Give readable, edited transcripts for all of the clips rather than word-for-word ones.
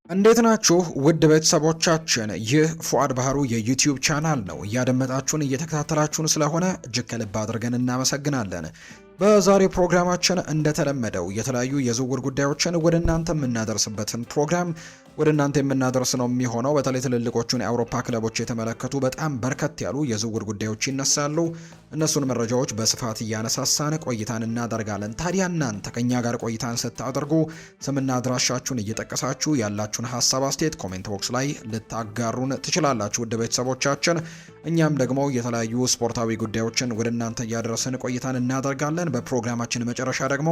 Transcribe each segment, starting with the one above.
እንዴት ናችሁ ውድ ቤተሰቦቻችን? ይህ ፉአድ ባህሩ የዩቲዩብ ቻናል ነው። እያደመጣችሁን እየተከታተላችሁን ስለሆነ እጅግ ከልብ አድርገን እናመሰግናለን። በዛሬው ፕሮግራማችን እንደተለመደው የተለያዩ የዝውውር ጉዳዮችን ወደ እናንተ የምናደርስበትን ፕሮግራም ወደ እናንተ የምናደርስ ነው የሚሆነው። በተለይ ትልልቆቹን የአውሮፓ ክለቦች የተመለከቱ በጣም በርከት ያሉ የዝውውር ጉዳዮች ይነሳሉ። እነሱን መረጃዎች በስፋት እያነሳሳን ቆይታን እናደርጋለን። ታዲያ እናንተ ከኛ ጋር ቆይታን ስታደርጉ ስምና አድራሻችሁን እየጠቀሳችሁ ያላችሁን ሀሳብ አስተያየት ኮሜንት ቦክስ ላይ ልታጋሩን ትችላላችሁ ውድ ቤተሰቦቻችን። እኛም ደግሞ የተለያዩ ስፖርታዊ ጉዳዮችን ወደ እናንተ እያደረስን ቆይታን እናደርጋለን። በፕሮግራማችን መጨረሻ ደግሞ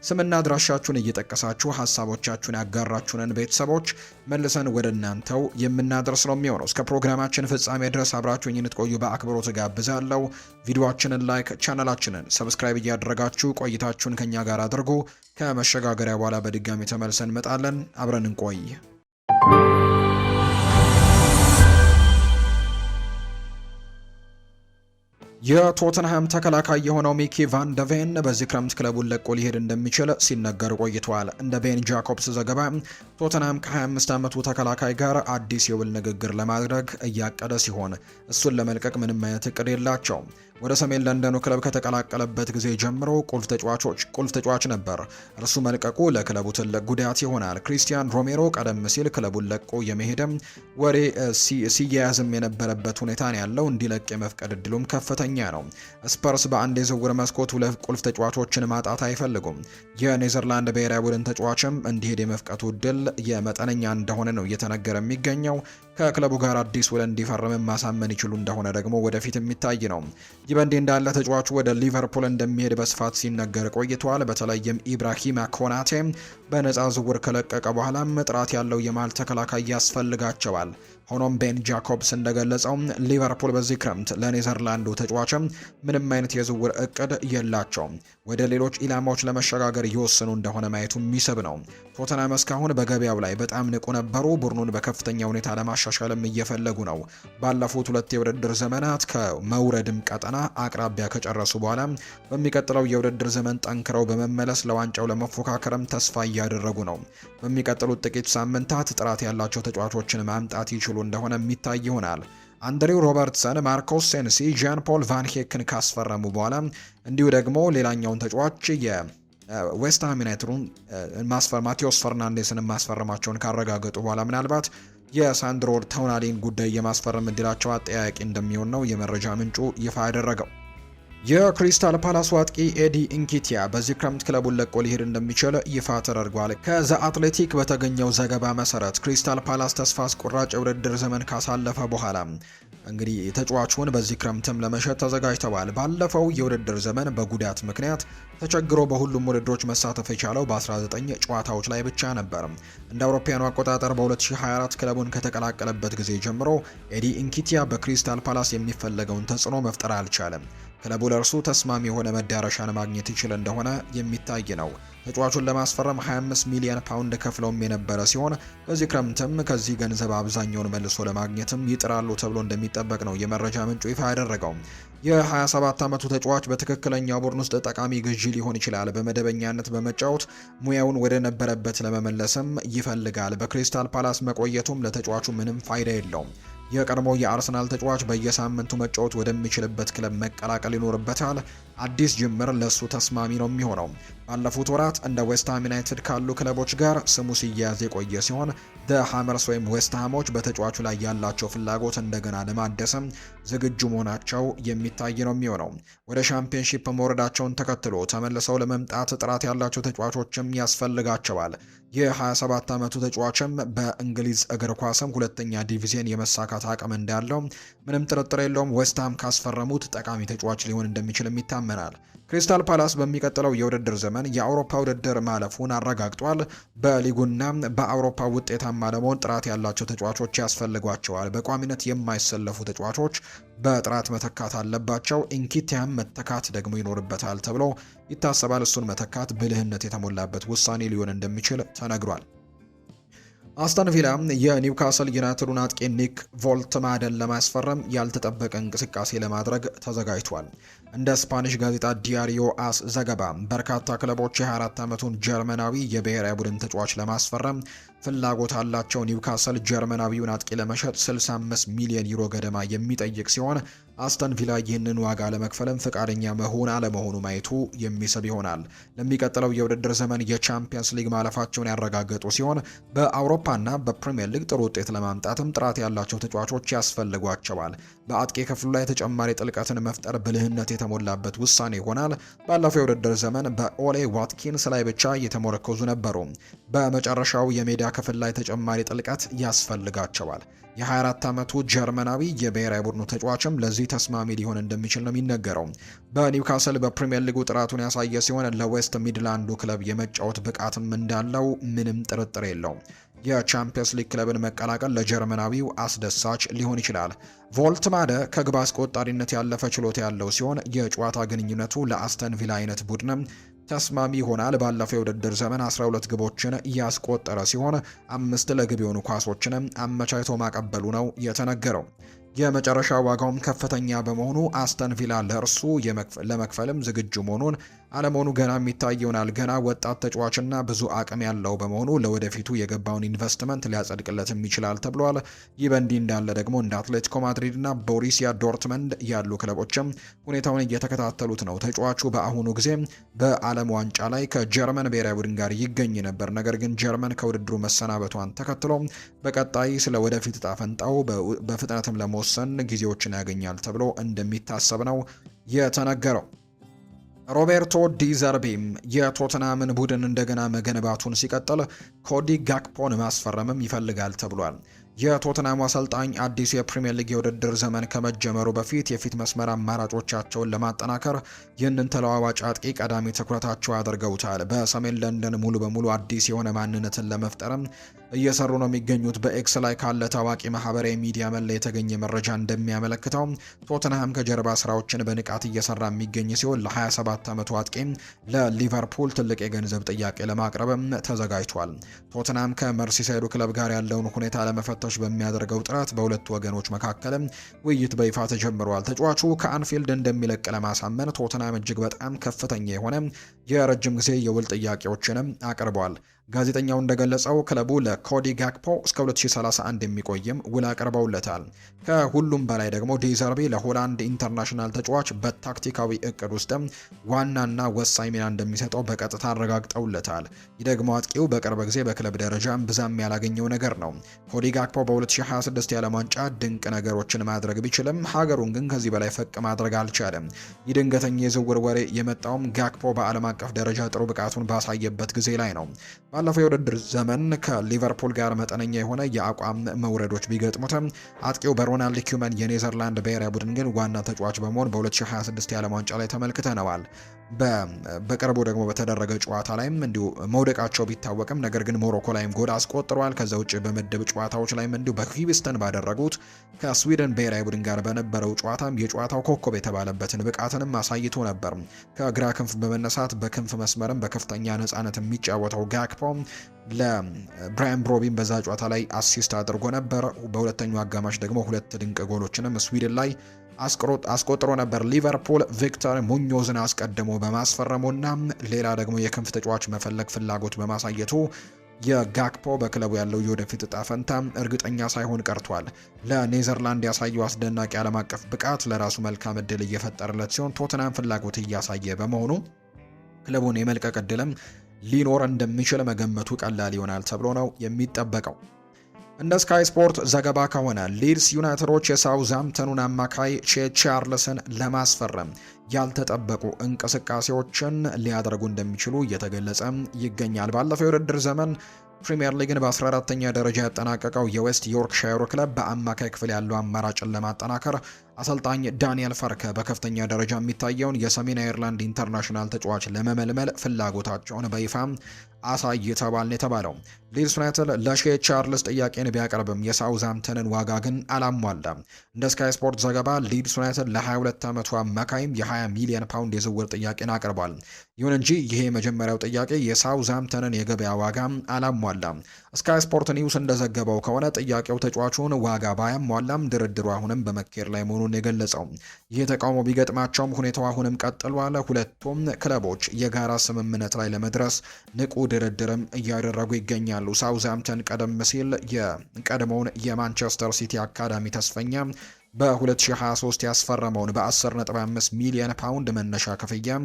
ስምና አድራሻችሁን እየጠቀሳችሁ ሀሳቦቻችሁን ያጋራችሁንን ቤተሰቦች መልሰን ወደ እናንተው የምናደርስ ነው የሚሆነው። እስከ ፕሮግራማችን ፍጻሜ ድረስ አብራችሁኝ እንድትቆዩ በአክብሮት ጋብዛለሁ። ቪዲዮአችንን ላይክ፣ ቻናላችንን ሰብስክራይብ እያደረጋችሁ ቆይታችሁን ከኛ ጋር አድርጉ። ከመሸጋገሪያ በኋላ በድጋሚ ተመልሰን እንመጣለን። አብረን እንቆይ። የቶተንሃም ተከላካይ የሆነው ሚኪ ቫን ደ ቬን በዚህ ክረምት ክለቡን ለቆ ሊሄድ እንደሚችል ሲነገር ቆይቷል። እንደ ቤን ጃኮብስ ዘገባ ቶተንሃም ከ25 ዓመቱ ተከላካይ ጋር አዲስ የውል ንግግር ለማድረግ እያቀደ ሲሆን እሱን ለመልቀቅ ምንም አይነት እቅድ የላቸውም። ወደ ሰሜን ለንደኑ ክለብ ከተቀላቀለበት ጊዜ ጀምሮ ቁልፍ ተጫዋች ነበር። እርሱ መልቀቁ ለክለቡ ትልቅ ጉዳት ይሆናል። ክሪስቲያን ሮሜሮ ቀደም ሲል ክለቡን ለቆ የመሄድም ወሬ ሲያያዝም የነበረበት ሁኔታ ነው ያለው። እንዲለቅ የመፍቀድ እድሉም ከፍተኛ ነው። ስፐርስ በአንድ የዝውውር መስኮት ሁለት ቁልፍ ተጫዋቾችን ማጣት አይፈልጉም። የኔዘርላንድ ብሔራዊ ቡድን ተጫዋችም እንዲሄድ የመፍቀቱ እድል የመጠነኛ እንደሆነ ነው እየተነገረ የሚገኘው። ከክለቡ ጋር አዲስ ውል እንዲፈርም ማሳመን ይችሉ እንደሆነ ደግሞ ወደፊት የሚታይ ነው። ይህ በእንዲህ እንዳለ ተጫዋቹ ወደ ሊቨርፑል እንደሚሄድ በስፋት ሲነገር ቆይቷል። በተለይም ኢብራሂማ ኮናቴ በነፃ ዝውውር ከለቀቀ በኋላም ጥራት ያለው የመሃል ተከላካይ ያስፈልጋቸዋል። ሆኖም ቤን ጃኮብስ እንደገለጸው ሊቨርፑል በዚህ ክረምት ለኔዘርላንዱ ተጫዋችም ምንም አይነት የዝውውር እቅድ የላቸውም። ወደ ሌሎች ኢላማዎች ለመሸጋገር እየወሰኑ እንደሆነ ማየቱ የሚስብ ነው። ቶተንሃም እስካሁን በገበያው ላይ በጣም ንቁ ነበሩ። ቡድኑን በከፍተኛ ሁኔታ ለማሻሻልም እየፈለጉ ነው። ባለፉት ሁለት የውድድር ዘመናት ከመውረድም ቀጠና አቅራቢያ ከጨረሱ በኋላ በሚቀጥለው የውድድር ዘመን ጠንክረው በመመለስ ለዋንጫው ለመፎካከርም ተስፋ እያደረጉ ነው። በሚቀጥሉት ጥቂት ሳምንታት ጥራት ያላቸው ተጫዋቾችን ማምጣት ይችሉ እንደሆነ የሚታይ ይሆናል። አንድሪው ሮበርትሰን፣ ማርኮስ ሴንሲ፣ ዣን ፖል ቫን ሄክን ካስፈረሙ በኋላ እንዲሁ ደግሞ ሌላኛውን ተጫዋች የዌስትሃም ዩናይትዱን ማቴዎስ ፈርናንዴስን ማስፈረማቸውን ካረጋገጡ በኋላ ምናልባት የሳንድሮ ቶናሊን ጉዳይ የማስፈረም እድላቸው አጠያያቂ እንደሚሆን ነው የመረጃ ምንጩ ይፋ ያደረገው። የክሪስታል ፓላስ አጥቂ ኤዲ ኢንኪቲያ በዚህ ክረምት ክለቡን ለቆ ሊሄድ እንደሚችል ይፋ ተደርጓል። ከዘ አትሌቲክ በተገኘው ዘገባ መሰረት ክሪስታል ፓላስ ተስፋ አስቆራጭ የውድድር ዘመን ካሳለፈ በኋላ እንግዲህ ተጫዋቹን በዚህ ክረምትም ለመሸጥ ተዘጋጅተዋል። ባለፈው የውድድር ዘመን በጉዳት ምክንያት ተቸግሮ በሁሉም ውድድሮች መሳተፍ የቻለው በ19 ጨዋታዎች ላይ ብቻ ነበር። እንደ አውሮፓውያኑ አቆጣጠር በ2024 ክለቡን ከተቀላቀለበት ጊዜ ጀምሮ ኤዲ ኢንኪቲያ በክሪስታል ፓላስ የሚፈለገውን ተጽዕኖ መፍጠር አልቻለም። ክለቡ ለእርሱ ተስማሚ የሆነ መዳረሻን ማግኘት ይችል እንደሆነ የሚታይ ነው። ተጫዋቹን ለማስፈረም 25 ሚሊዮን ፓውንድ ከፍለውም የነበረ ሲሆን በዚህ ክረምትም ከዚህ ገንዘብ አብዛኛውን መልሶ ለማግኘትም ይጥራሉ ተብሎ እንደሚጠበቅ ነው የመረጃ ምንጩ ይፋ ያደረገው። የ27 ዓመቱ ተጫዋች በትክክለኛው ቡድን ውስጥ ጠቃሚ ግዢ ሊሆን ይችላል። በመደበኛነት በመጫወት ሙያውን ወደ ነበረበት ለመመለስም ይፈልጋል። በክሪስታል ፓላስ መቆየቱም ለተጫዋቹ ምንም ፋይዳ የለውም። የቀድሞ የአርሰናል ተጫዋች በየሳምንቱ መጫወት ወደሚችልበት ክለብ መቀላቀል ይኖርበታል። አዲስ ጅምር ለሱ ተስማሚ ነው የሚሆነው። ባለፉት ወራት እንደ ዌስትሃም ዩናይትድ ካሉ ክለቦች ጋር ስሙ ሲያያዝ የቆየ ሲሆን ሃመርስ ወይም ዌስትሃሞች በተጫዋቹ ላይ ያላቸው ፍላጎት እንደገና ለማደስም ዝግጁ መሆናቸው የሚታይ ነው የሚሆነው። ወደ ሻምፒዮንሺፕ መውረዳቸውን ተከትሎ ተመልሰው ለመምጣት ጥራት ያላቸው ተጫዋቾችም ያስፈልጋቸዋል። የ27 ዓመቱ ተጫዋችም በእንግሊዝ እግር ኳስም ሁለተኛ ዲቪዚየን የመሳካት አቅም እንዳለው ምንም ጥርጥር የለውም። ዌስትሃም ካስፈረሙት ጠቃሚ ተጫዋች ሊሆን እንደሚችልም ይታመናል። ክሪስታል ፓላስ በሚቀጥለው የውድድር ዘመን የአውሮፓ ውድድር ማለፉን አረጋግጧል። በሊጉና በአውሮፓ ውጤታማ ለመሆን ጥራት ያላቸው ተጫዋቾች ያስፈልጓቸዋል። በቋሚነት የማይሰለፉ ተጫዋቾች በጥራት መተካት አለባቸው። ኢንኪቲያም መተካት ደግሞ ይኖርበታል ተብሎ ይታሰባል። እሱን መተካት ብልህነት የተሞላበት ውሳኔ ሊሆን እንደሚችል ተነግሯል። አስተን ቪላ የኒውካስል ዩናይትዱን አጥቂ ኒክ ቮልትማደን ለማስፈረም ያልተጠበቀ እንቅስቃሴ ለማድረግ ተዘጋጅቷል። እንደ ስፓኒሽ ጋዜጣ ዲያሪዮ አስ ዘገባ በርካታ ክለቦች የ24 ዓመቱን ጀርመናዊ የብሔራዊ ቡድን ተጫዋች ለማስፈረም ፍላጎት አላቸው። ኒውካስል ጀርመናዊውን አጥቂ ለመሸጥ 65 ሚሊዮን ዩሮ ገደማ የሚጠይቅ ሲሆን አስተን ቪላ ይህንን ዋጋ ለመክፈልም ፈቃደኛ መሆን አለመሆኑ ማየቱ የሚስብ ይሆናል። ለሚቀጥለው የውድድር ዘመን የቻምፒየንስ ሊግ ማለፋቸውን ያረጋገጡ ሲሆን በአውሮፓና በፕሪሚየር ሊግ ጥሩ ውጤት ለማምጣትም ጥራት ያላቸው ተጫዋቾች ያስፈልጓቸዋል። በአጥቂ ክፍሉ ላይ ተጨማሪ ጥልቀትን መፍጠር ብልህነት የተሞላበት ውሳኔ ይሆናል። ባለፈው የውድድር ዘመን በኦሌ ዋትኪንስ ላይ ብቻ እየተመረኮዙ ነበሩ። በመጨረሻው የሜዳ ክፍል ላይ ተጨማሪ ጥልቀት ያስፈልጋቸዋል። የ24 ዓመቱ ጀርመናዊ የብሔራዊ ቡድኑ ተጫዋችም ለዚህ ተስማሚ ሊሆን እንደሚችል ነው የሚነገረው። በኒውካስል በፕሪሚየር ሊጉ ጥራቱን ያሳየ ሲሆን ለዌስት ሚድላንዱ ክለብ የመጫወት ብቃትም እንዳለው ምንም ጥርጥር የለውም። የቻምፒየንስ ሊግ ክለብን መቀላቀል ለጀርመናዊው አስደሳች ሊሆን ይችላል። ቮልትማደ ከግብ አስቆጣሪነት ያለፈ ችሎታ ያለው ሲሆን የጨዋታ ግንኙነቱ ለአስተን ቪላ አይነት ቡድንም ተስማሚ ይሆናል። ባለፈው የውድድር ዘመን 12 ግቦችን ያስቆጠረ ሲሆን 5 ለግብ የሆኑ ኳሶችንም አመቻችቶ ማቀበሉ ነው የተነገረው። የመጨረሻ ዋጋውም ከፍተኛ በመሆኑ አስተን ቪላ ለእርሱ ለመክፈልም ዝግጁ መሆኑን አለመሆኑ ገና የሚታይ ይሆናል። ገና ወጣት ተጫዋችና ብዙ አቅም ያለው በመሆኑ ለወደፊቱ የገባውን ኢንቨስትመንት ሊያጸድቅለትም ይችላል ተብሏል። ይህ በእንዲህ እንዳለ ደግሞ እንደ አትሌቲኮ ማድሪድ እና ቦሩሲያ ዶርትመንድ ያሉ ክለቦችም ሁኔታውን እየተከታተሉት ነው። ተጫዋቹ በአሁኑ ጊዜ በዓለም ዋንጫ ላይ ከጀርመን ብሔራዊ ቡድን ጋር ይገኝ ነበር። ነገር ግን ጀርመን ከውድድሩ መሰናበቷን ተከትሎ በቀጣይ ስለ ወደፊት እጣ ፈንታው በፍጥነትም ለመወሰን ጊዜዎችን ያገኛል ተብሎ እንደሚታሰብ ነው የተነገረው። ሮቤርቶ ዲዘርቢም የቶተናምን ቡድን እንደገና መገንባቱን ሲቀጥል ኮዲ ጋክፖን ማስፈረምም ይፈልጋል ተብሏል። የቶተናሙ አሰልጣኝ አዲሱ የፕሪሚየር ሊግ የውድድር ዘመን ከመጀመሩ በፊት የፊት መስመር አማራጮቻቸውን ለማጠናከር ይህንን ተለዋዋጭ አጥቂ ቀዳሚ ትኩረታቸው አድርገውታል። በሰሜን ለንደን ሙሉ በሙሉ አዲስ የሆነ ማንነትን ለመፍጠርም እየሰሩ ነው የሚገኙት። በኤክስ ላይ ካለ ታዋቂ ማህበራዊ ሚዲያ መለያ የተገኘ መረጃ እንደሚያመለክተው ቶተንሃም ከጀርባ ስራዎችን በንቃት እየሰራ የሚገኝ ሲሆን ለ27 ዓመቱ አጥቂ ለሊቨርፑል ትልቅ የገንዘብ ጥያቄ ለማቅረብም ተዘጋጅቷል። ቶተንሃም ከመርሲሳይዱ ክለብ ጋር ያለውን ሁኔታ ለመፈተሽ በሚያደርገው ጥረት በሁለቱ ወገኖች መካከልም ውይይት በይፋ ተጀምሯል። ተጫዋቹ ከአንፊልድ እንደሚለቅ ለማሳመን ቶተንሃም እጅግ በጣም ከፍተኛ የሆነ የረጅም ጊዜ የውል ጥያቄዎችንም አቅርቧል። ጋዜጠኛው እንደገለጸው ክለቡ ለኮዲ ጋክፖ እስከ 2031 የሚቆይም ውል አቅርበውለታል። ከሁሉም በላይ ደግሞ ዲዘርቢ ለሆላንድ ኢንተርናሽናል ተጫዋች በታክቲካዊ እቅድ ውስጥም ዋናና ወሳኝ ሚና እንደሚሰጠው በቀጥታ አረጋግጠውለታል። ይህ ደግሞ አጥቂው በቅርብ ጊዜ በክለብ ደረጃ ብዛም ያላገኘው ነገር ነው። ኮዲ ጋክፖ በ2026 የዓለም ዋንጫ ድንቅ ነገሮችን ማድረግ ቢችልም ሀገሩን ግን ከዚህ በላይ ፈቅ ማድረግ አልቻለም። ይህ ድንገተኛ የዝውውር ወሬ የመጣውም ጋክፖ በዓለም አቀፍ ደረጃ ጥሩ ብቃቱን ባሳየበት ጊዜ ላይ ነው። ባለፈው የውድድር ዘመን ከሊቨርፑል ጋር መጠነኛ የሆነ የአቋም መውረዶች ቢገጥሙትም አጥቂው በሮናልድ ኪውመን የኔዘርላንድ ብሔራዊ ቡድን ግን ዋና ተጫዋች በመሆን በ2026 የዓለም ዋንጫ ላይ ተመልክተነዋል። በቅርቡ ደግሞ በተደረገ ጨዋታ ላይም እንዲሁ መውደቃቸው ቢታወቅም ነገር ግን ሞሮኮ ላይም ጎል አስቆጥሯል። ከዛ ውጭ በምድብ ጨዋታዎች ላይም እንዲሁ በሂውስተን ባደረጉት ከስዊድን ብሔራዊ ቡድን ጋር በነበረው ጨዋታም የጨዋታው ኮከብ የተባለበትን ብቃትንም አሳይቶ ነበር። ከግራ ክንፍ በመነሳት በክንፍ መስመርም በከፍተኛ ነጻነት የሚጫወተው ጋክፖ ለብራያን ብሮቢን በዛ ጨዋታ ላይ አሲስት አድርጎ ነበር። በሁለተኛው አጋማሽ ደግሞ ሁለት ድንቅ ጎሎችንም ስዊድን ላይ አስቆጥሮ ነበር። ሊቨርፑል ቪክተር ሙኞዝን አስቀድሞ በማስፈረሙና ሌላ ደግሞ የክንፍ ተጫዋች መፈለግ ፍላጎት በማሳየቱ የጋክፖ በክለቡ ያለው የወደፊት እጣ ፈንታ እርግጠኛ ሳይሆን ቀርቷል። ለኔዘርላንድ ያሳየው አስደናቂ ዓለም አቀፍ ብቃት ለራሱ መልካም እድል እየፈጠረለት ሲሆን ቶተንሃም ፍላጎት እያሳየ በመሆኑ ክለቡን የመልቀቅ እድልም ሊኖር እንደሚችል መገመቱ ቀላል ይሆናል ተብሎ ነው የሚጠበቀው። እንደ ስካይ ስፖርት ዘገባ ከሆነ ሊድስ ዩናይትዶች የሳውዝሃምፕተኑን አማካይ ቻርልስን ለማስፈረም ያልተጠበቁ እንቅስቃሴዎችን ሊያደርጉ እንደሚችሉ እየተገለጸ ይገኛል። ባለፈው የውድድር ዘመን ፕሪሚየር ሊግን በ14ኛ ደረጃ ያጠናቀቀው የዌስት ዮርክሻየሩ ክለብ በአማካይ ክፍል ያለው አማራጭን ለማጠናከር አሰልጣኝ ዳንኤል ፈርከ በከፍተኛ ደረጃ የሚታየውን የሰሜን አየርላንድ ኢንተርናሽናል ተጫዋች ለመመልመል ፍላጎታቸውን በይፋ አሳይተዋል የተባለው ሊድስ ዩናይትድ ለሼ ቻርልስ ጥያቄን ቢያቀርብም የሳውዝሃምፕተንን ዋጋ ግን አላሟላም። እንደ ስካይ ስፖርት ዘገባ ሊድስ ዩናይትድ ለ22 ዓመቱ አማካይም የ20 ሚሊዮን ፓውንድ የዝውውር ጥያቄን አቅርቧል። ይሁን እንጂ ይሄ የመጀመሪያው ጥያቄ የሳውዝሃምፕተንን የገበያ ዋጋ አላሟላም። ስካይ ስፖርት ኒውስ እንደዘገበው ከሆነ ጥያቄው ተጫዋቹን ዋጋ ባያሟላም ድርድሩ አሁንም በመካሄድ ላይ መሆኑን መሆኑን የገለጸው። ይህ ተቃውሞ ቢገጥማቸውም ሁኔታው አሁንም ቀጥሏል። ሁለቱም ክለቦች የጋራ ስምምነት ላይ ለመድረስ ንቁ ድርድርም እያደረጉ ይገኛሉ። ሳውዝሃምፕተን ቀደም ሲል የቀድሞውን የማንቸስተር ሲቲ አካዳሚ ተስፈኛ በ2023 ያስፈረመውን በ10.5 ሚሊዮን ፓውንድ መነሻ ክፍያ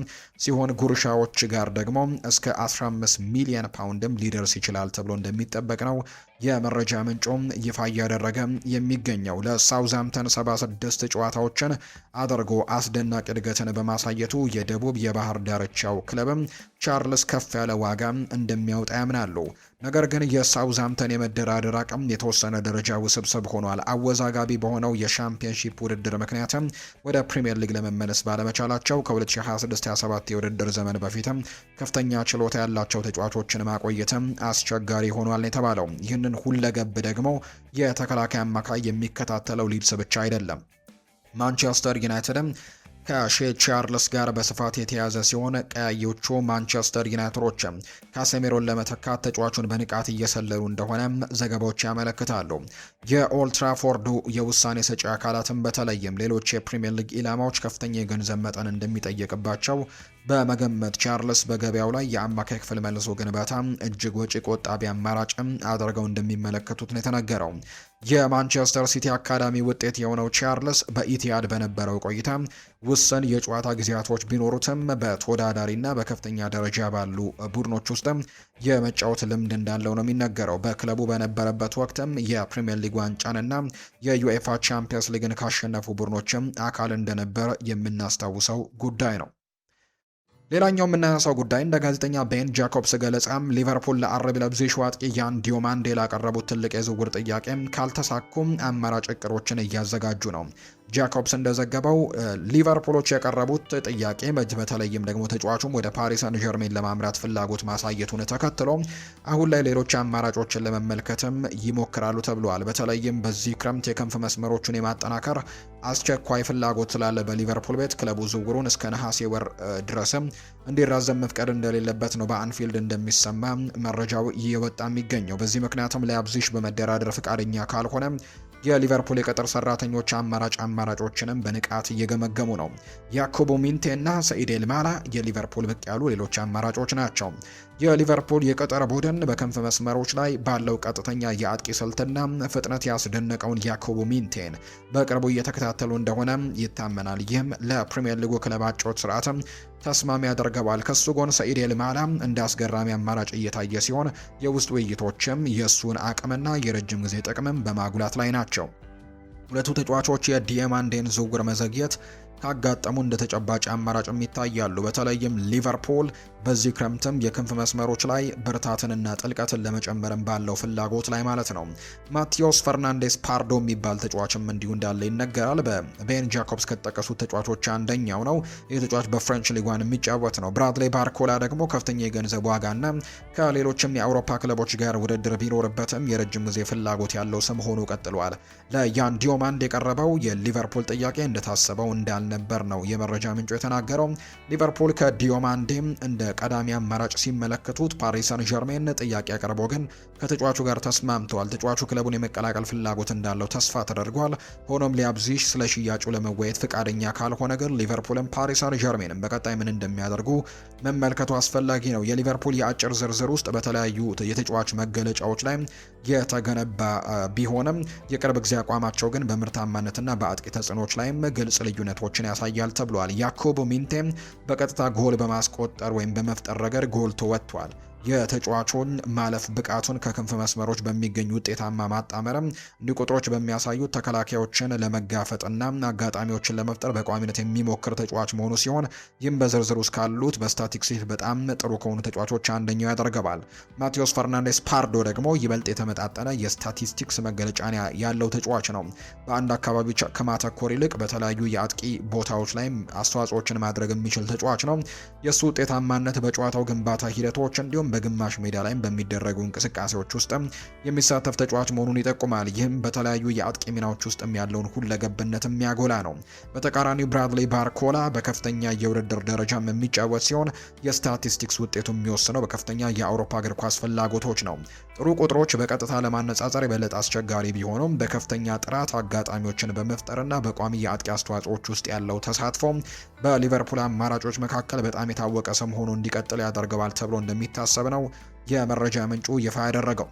ሲሆን ጉርሻዎች ጋር ደግሞ እስከ 15 ሚሊዮን ፓውንድም ሊደርስ ይችላል ተብሎ እንደሚጠበቅ ነው የመረጃ ምንጮም ይፋ እያደረገ የሚገኘው። ለሳውዝሃምፕተን 76 ጨዋታዎችን አድርጎ አስደናቂ እድገትን በማሳየቱ የደቡብ የባህር ዳርቻው ክለብም ቻርልስ ከፍ ያለ ዋጋ እንደሚያወጣ ያምናሉ። ነገር ግን የሳውዝሃምፕተን የመደራደር አቅም የተወሰነ ደረጃ ውስብስብ ሆኗል። አወዛጋቢ በሆነው የሻምፒየንሺፕ ውድድር ምክንያትም ወደ ፕሪምየር ሊግ ለመመለስ ባለመቻላቸው ከ2026/27 የውድድር ዘመን በፊትም ከፍተኛ ችሎታ ያላቸው ተጫዋቾችን ማቆየትም አስቸጋሪ ሆኗል የተባለው። ይህንን ሁለገብ ደግሞ የተከላካይ አማካይ የሚከታተለው ሊድስ ብቻ አይደለም። ማንቸስተር ዩናይትድም ከሼህ ቻርልስ ጋር በስፋት የተያዘ ሲሆን ቀያዮቹ ማንቸስተር ዩናይትዶች ካሴሜሮን ለመተካት ተጫዋቹን በንቃት እየሰለሉ እንደሆነ ዘገባዎች ያመለክታሉ። የኦልትራፎርዱ የውሳኔ ሰጪ አካላትም በተለይም ሌሎች የፕሪሚየር ሊግ ኢላማዎች ከፍተኛ የገንዘብ መጠን እንደሚጠየቅባቸው በመገመት ቻርልስ በገበያው ላይ የአማካይ ክፍል መልሶ ግንባታ እጅግ ወጪ ቆጣቢ አማራጭም አድርገው እንደሚመለከቱት ነው የተነገረው። የማንቸስተር ሲቲ አካዳሚ ውጤት የሆነው ቻርልስ በኢቲያድ በነበረው ቆይታ ውስን የጨዋታ ጊዜያቶች ቢኖሩትም በተወዳዳሪና በከፍተኛ ደረጃ ባሉ ቡድኖች ውስጥም የመጫወት ልምድ እንዳለው ነው የሚነገረው። በክለቡ በነበረበት ወቅትም የፕሪሚየር ሊግ ዋንጫንና የዩኤፋ ቻምፒየንስ ሊግን ካሸነፉ ቡድኖችም አካል እንደነበር የምናስታውሰው ጉዳይ ነው። ሌላኛው የምናነሳው ጉዳይ እንደ ጋዜጠኛ ቤን ጃኮብስ ገለጻም ሊቨርፑል ለአርቢ ለይፕዚግ አጥቂ ያን ዲዮማንዴ ላቀረቡት ትልቅ የዝውውር ጥያቄ ካልተሳኩም አማራጭ እቅዶችን እያዘጋጁ ነው። ጃኮብስ እንደዘገበው ሊቨርፑሎች ያቀረቡት ጥያቄ በተለይም ደግሞ ተጫዋቹም ወደ ፓሪስ ሰን ዠርሜን ለማምራት ፍላጎት ማሳየቱን ተከትሎ አሁን ላይ ሌሎች አማራጮችን ለመመልከትም ይሞክራሉ ተብሏል። በተለይም በዚህ ክረምት የክንፍ መስመሮቹን የማጠናከር አስቸኳይ ፍላጎት ስላለ በሊቨርፑል ቤት ክለቡ ዝውውሩን እስከ ነሐሴ ወር ድረስም እንዲራዘም መፍቀድ እንደሌለበት ነው በአንፊልድ እንደሚሰማ መረጃው እየወጣ የሚገኘው። በዚህ ምክንያትም ለይፕዚግ በመደራደር ፍቃደኛ ካልሆነ የሊቨርፑል የቅጥር ሰራተኞች አማራጮችንም በንቃት እየገመገሙ ነው። ያኮቦ ሚንቴ እና ሰኢድ ኤልማላ የሊቨርፑል ብቅ ያሉ ሌሎች አማራጮች ናቸው። የሊቨርፑል የቅጥር ቡድን በክንፍ መስመሮች ላይ ባለው ቀጥተኛ የአጥቂ ስልትና ፍጥነት ያስደነቀውን ያኮቦ ሚንቴን በቅርቡ እየተከታተሉ እንደሆነ ይታመናል። ይህም ለፕሪሚየር ሊጉ ክለብ አጨዋወት ስርዓትም ተስማሚ ያደርገዋል። ከሱ ጎን ሰኢድ ኤልማላ እንደ አስገራሚ አማራጭ እየታየ ሲሆን የውስጥ ውይይቶችም የእሱን አቅምና የረጅም ጊዜ ጥቅምም በማጉላት ላይ ናቸው። ሁለቱ ተጫዋቾች የዲያማንዴን ዝውውር መዘግየት ካጋጠሙ እንደ ተጨባጭ አማራጭም ይታያሉ። በተለይም ሊቨርፑል በዚህ ክረምትም የክንፍ መስመሮች ላይ ብርታትንና ጥልቀትን ለመጨመርም ባለው ፍላጎት ላይ ማለት ነው። ማቴዎስ ፈርናንዴስ ፓርዶ የሚባል ተጫዋችም እንዲሁ እንዳለ ይነገራል። በቤን ጃኮብስ ከተጠቀሱት ተጫዋቾች አንደኛው ነው። ይህ ተጫዋች በፍሬንች ሊጓን የሚጫወት ነው። ብራድሌ ባርኮላ ደግሞ ከፍተኛ የገንዘብ ዋጋና ከሌሎችም የአውሮፓ ክለቦች ጋር ውድድር ቢኖርበትም የረጅም ጊዜ ፍላጎት ያለው ስም ሆኖ ቀጥሏል። ለያን ዲዮማንድ የቀረበው የሊቨርፑል ጥያቄ እንደታሰበው እንዳልነበር ነው የመረጃ ምንጩ የተናገረው። ሊቨርፑል ከዲዮማንዴም እንደ ቀዳሚ አማራጭ ሲመለከቱት ፓሪስ ሰን ዠርሜን ጥያቄ አቅርቦ ግን ከተጫዋቹ ጋር ተስማምተዋል። ተጫዋቹ ክለቡን የመቀላቀል ፍላጎት እንዳለው ተስፋ ተደርጓል። ሆኖም ለይፕዚግ ስለ ሽያጩ ለመወያየት ፍቃደኛ ካልሆነ ግን ሊቨርፑልም ፓሪስ ሰን ዠርሜንም በቀጣይ ምን እንደሚያደርጉ መመልከቱ አስፈላጊ ነው። የሊቨርፑል የአጭር ዝርዝር ውስጥ በተለያዩ የተጫዋች መገለጫዎች ላይ የተገነባ ቢሆንም የቅርብ ጊዜ አቋማቸው ግን በምርታማነትና በአጥቂ ተጽዕኖች ላይም ግልጽ ልዩነቶችን ያሳያል ተብሏል። ያኮቦ ሚንቴም በቀጥታ ጎል በማስቆጠር ወይም በመፍጠር ረገድ ጎልቶ ወጥቷል። የተጫዋቹን ማለፍ ብቃቱን ከክንፍ መስመሮች በሚገኙ ውጤታማ ማጣመርም እንዲህ ቁጥሮች በሚያሳዩት ተከላካዮችን ለመጋፈጥና አጋጣሚዎችን ለመፍጠር በቋሚነት የሚሞክር ተጫዋች መሆኑ ሲሆን ይህም በዝርዝር ውስጥ ካሉት በስታቲክስ በጣም ጥሩ ከሆኑ ተጫዋቾች አንደኛው ያደርገዋል። ማቴዎስ ፈርናንዴስ ፓርዶ ደግሞ ይበልጥ የተመጣጠነ የስታቲስቲክስ መገለጫን ያለው ተጫዋች ነው። በአንድ አካባቢ ከማተኮር ይልቅ በተለያዩ የአጥቂ ቦታዎች ላይ አስተዋጽኦችን ማድረግ የሚችል ተጫዋች ነው። የእሱ ውጤታማነት በጨዋታው ግንባታ ሂደቶች እንዲሁም በግማሽ ሜዳ ላይም በሚደረጉ እንቅስቃሴዎች ውስጥ የሚሳተፍ ተጫዋች መሆኑን ይጠቁማል። ይህም በተለያዩ የአጥቂ ሚናዎች ውስጥ ያለውን ሁለገብነት የሚያጎላ ነው። በተቃራኒው ብራድሊ ባርኮላ በከፍተኛ የውድድር ደረጃም የሚጫወት ሲሆን የስታቲስቲክስ ውጤቱ የሚወስነው በከፍተኛ የአውሮፓ እግር ኳስ ፍላጎቶች ነው። ጥሩ ቁጥሮች በቀጥታ ለማነጻጸር የበለጠ አስቸጋሪ ቢሆኑም በከፍተኛ ጥራት አጋጣሚዎችን በመፍጠርና በቋሚ የአጥቂ አስተዋጽኦች ውስጥ ያለው ተሳትፎ በሊቨርፑል አማራጮች መካከል በጣም የታወቀ ስም ሆኖ እንዲቀጥል ያደርገዋል ተብሎ እንደሚታሰብ ነው የመረጃ ምንጩ ይፋ ያደረገው።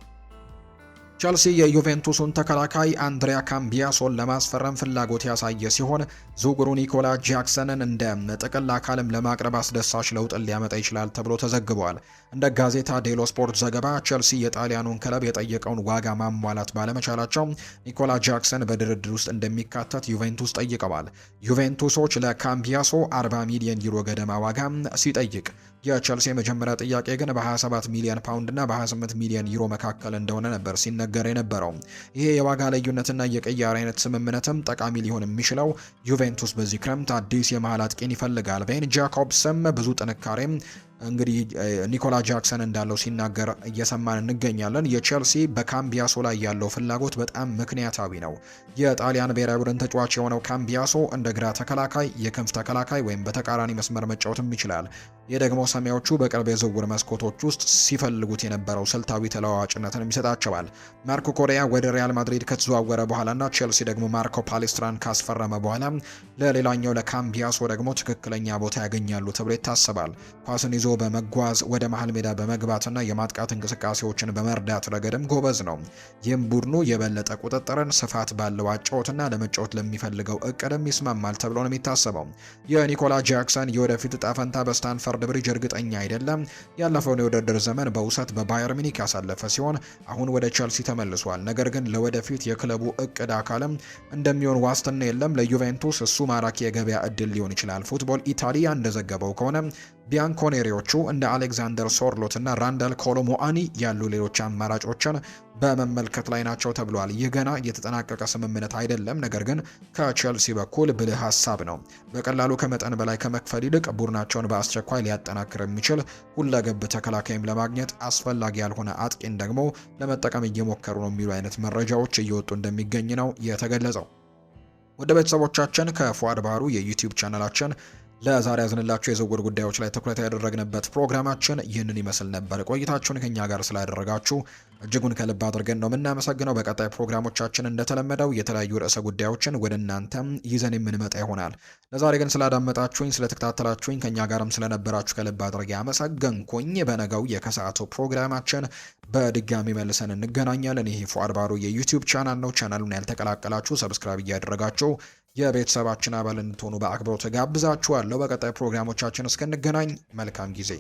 ቸልሲ የዩቬንቱሱን ተከላካይ አንድሪያ ካምቢያሶን ለማስፈረም ፍላጎት ያሳየ ሲሆን ዝውውሩ ኒኮላ ጃክሰንን እንደ ጥቅል አካልም ለማቅረብ አስደሳች ለውጥን ሊያመጣ ይችላል ተብሎ ተዘግቧል። እንደ ጋዜታ ዴሎ ስፖርት ዘገባ ቸልሲ የጣሊያኑን ክለብ የጠየቀውን ዋጋ ማሟላት ባለመቻላቸው ኒኮላ ጃክሰን በድርድር ውስጥ እንደሚካተት ዩቬንቱስ ጠይቀዋል። ዩቬንቱሶች ለካምቢያሶ 40 ሚሊዮን ዩሮ ገደማ ዋጋ ሲጠይቅ የቸልሲ የመጀመሪያ ጥያቄ ግን በ27 ሚሊዮን ፓውንድ እና በ28 ሚሊዮን ዩሮ መካከል እንደሆነ ነበር ሲነገር የነበረው። ይሄ የዋጋ ልዩነትና የቅያሬ አይነት ስምምነትም ጠቃሚ ሊሆን የሚችለው ዩቬንቱስ በዚህ ክረምት አዲስ የመሃል አጥቂን ይፈልጋል። ቤን ጃኮብስም ብዙ ጥንካሬም እንግዲህ ኒኮላ ጃክሰን እንዳለው ሲናገር እየሰማን እንገኛለን። የቼልሲ በካምቢያሶ ላይ ያለው ፍላጎት በጣም ምክንያታዊ ነው። የጣሊያን ብሔራዊ ቡድን ተጫዋች የሆነው ካምቢያሶ እንደ ግራ ተከላካይ፣ የክንፍ ተከላካይ ወይም በተቃራኒ መስመር መጫወትም ይችላል። ይህ ደግሞ ሰማያዎቹ በቅርብ የዝውውር መስኮቶች ውስጥ ሲፈልጉት የነበረው ስልታዊ ተለዋዋጭነትን ይሰጣቸዋል። ማርኮ ኮሪያ ወደ ሪያል ማድሪድ ከተዘዋወረ በኋላና ቼልሲ ደግሞ ማርኮ ፓሌስትራን ካስፈረመ በኋላ ለሌላኛው ለካምቢያሶ ደግሞ ትክክለኛ ቦታ ያገኛሉ ተብሎ ይታሰባል። ኳስን ይዞ በመጓዝ ወደ መሃል ሜዳ በመግባትና የማጥቃት እንቅስቃሴዎችን በመርዳት ረገድም ጎበዝ ነው። ይህም ቡድኑ የበለጠ ቁጥጥርን፣ ስፋት ባለው አጫወትና ለመጫወት ለሚፈልገው እቅድም ይስማማል ተብሎ ነው የሚታሰበው። የኒኮላ ጃክሰን የወደፊት እጣ ፈንታ በስታንፈርድ ብሪጅ እርግጠኛ አይደለም። ያለፈውን የውድድር ዘመን በውሰት በባየር ሚኒክ ያሳለፈ ሲሆን አሁን ወደ ቸልሲ ተመልሷል። ነገር ግን ለወደፊት የክለቡ እቅድ አካልም እንደሚሆን ዋስትና የለም። ለዩቬንቱስ እሱ ማራኪ የገበያ እድል ሊሆን ይችላል። ፉትቦል ኢታሊያ እንደዘገበው ከሆነ ቢያንኮኔሪዎቹ እንደ አሌክዛንደር ሶርሎት እና ራንዳል ኮሎሞአኒ ያሉ ሌሎች አማራጮችን በመመልከት ላይ ናቸው ተብሏል። ይህ ገና የተጠናቀቀ ስምምነት አይደለም፣ ነገር ግን ከቼልሲ በኩል ብልህ ሀሳብ ነው። በቀላሉ ከመጠን በላይ ከመክፈል ይልቅ ቡድናቸውን በአስቸኳይ ሊያጠናክር የሚችል ሁለገብ ተከላካይም ለማግኘት አስፈላጊ ያልሆነ አጥቂን ደግሞ ለመጠቀም እየሞከሩ ነው የሚሉ አይነት መረጃዎች እየወጡ እንደሚገኝ ነው የተገለጸው። ወደ ቤተሰቦቻችን ከፏድ ባህሩ የዩቲዩብ ቻናላችን ለዛሬ ያዝንላችሁ የዝውውር ጉዳዮች ላይ ትኩረት ያደረግንበት ፕሮግራማችን ይህንን ይመስል ነበር። ቆይታችሁን ከኛ ጋር ስላደረጋችሁ እጅጉን ከልብ አድርገን ነው የምናመሰግነው። በቀጣይ ፕሮግራሞቻችን እንደተለመደው የተለያዩ ርዕሰ ጉዳዮችን ወደ እናንተም ይዘን የምንመጣ ይሆናል። ለዛሬ ግን ስላዳመጣችሁኝ፣ ስለተከታተላችሁኝ፣ ከኛ ጋርም ስለነበራችሁ ከልብ አድርጌ አመሰገንኩኝ። በነገው የከሰዓቱ ፕሮግራማችን በድጋሚ መልሰን እንገናኛለን። ይሄ ፉአድ ባሩ የዩቲዩብ ቻናል ነው። ቻናሉን ያልተቀላቀላችሁ ሰብስክራይብ እያደረጋችሁ የቤተሰባችን አባል እንድትሆኑ በአክብሮት ጋብዛችኋለሁ። በቀጣይ ፕሮግራሞቻችን እስክንገናኝ መልካም ጊዜ